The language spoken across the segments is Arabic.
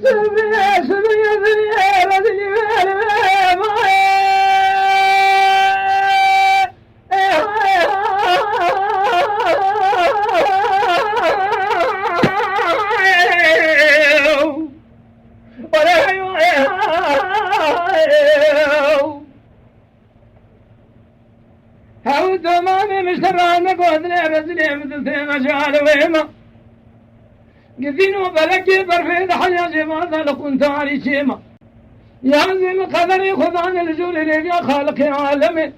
سبيا سبيا سبيا رجلي هاو تمامي مشترانك ودني رزلي مثل مجال ويما قذينو بلكي برفيد حياتي ما ذلقون تاري شيما يعزم قدري خذان الجول ليك يا خالق يا عالمي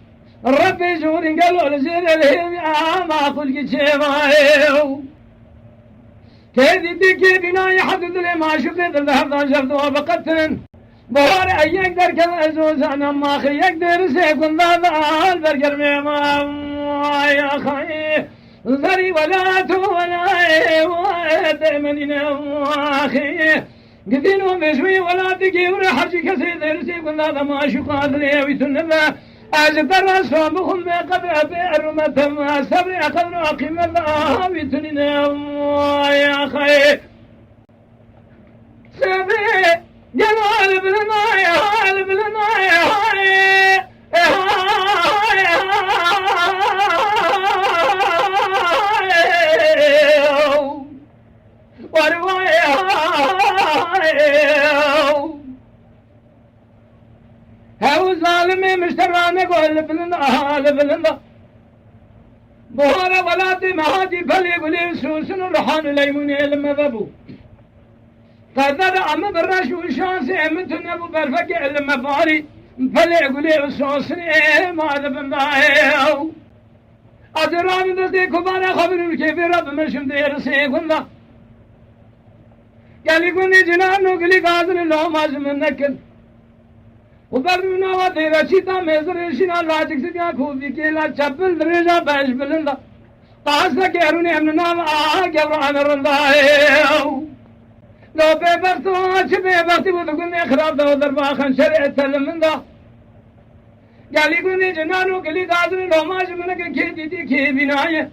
ربي جوري قالوا لزير الهيم يا ما خلق شيما كيدي ديكي بناي حدد لي ما شفت الذهب ذا شفتوا بقتن بواري أي يقدر كذا أزوز أنا ما أخي يقدر سيكون ذا البرقر ميما يا أخي ذري ولا تولا ويتمنينا أخي قدينو بشوي ولا تقي ورحجي كسيدر سيكون ذا ما شقاد لي ويتنبا أجدر أصابهم بقدر بأرمة ما سبري قدر أقيم الله ويتنينا يا أخي سبري جلال بلنا يا هال بلنا يا هاي هاو ظالمي مشتراني قول بلنا هال بلنا بهارة ولاتي مهاتي فلي قولي سوسن الرحان ليموني المذبو قدر عم براش وشانسي امتن ابو برفق المفاري فلي قولي سوسني ما دفن دايو ادران دستي كبارا خبر كيف رب مشم دير سيكون قال يقولني جنانو قلي قادر لو مازم نكل وبرنا ودير شيطا مزر شنا لاجك سيا خوفي كيلا تشبل درجا باش بلندا قاسا كيروني امنا قبر انا رندايو لو بيبختو شبه بختي وتقولني خراب ده ودربا خنشر اتلمن ده قال يقولني جنانو قلي قادر لو مازم نكل كي دي كي بنايه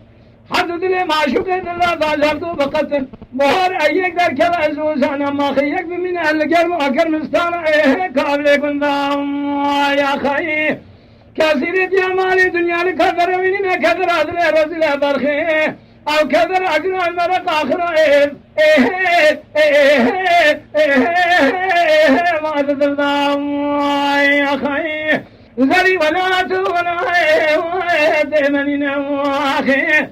حدد لي ما شفت الله ظالمتو بقتل بهار ايك در كذا ازوز انا ما خيك من القرب اكر مستانا ايه قابل كندام يا خي كثير جمال دنيا الكثر من كثر عدل رزل برخي او كثر اجر المرق اخر ايه ما تدلدام يا خي ذري ولا تولا دمني نواخي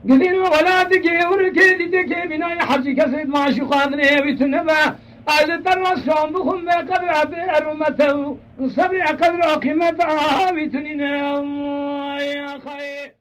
قدينا ولا تجي وركي تجي بنا حجي كسيد ما شو قادري ويتنبا أجد الرسول بخم قدر بأرمته صبي قدر قيمتها ويتنين يا خير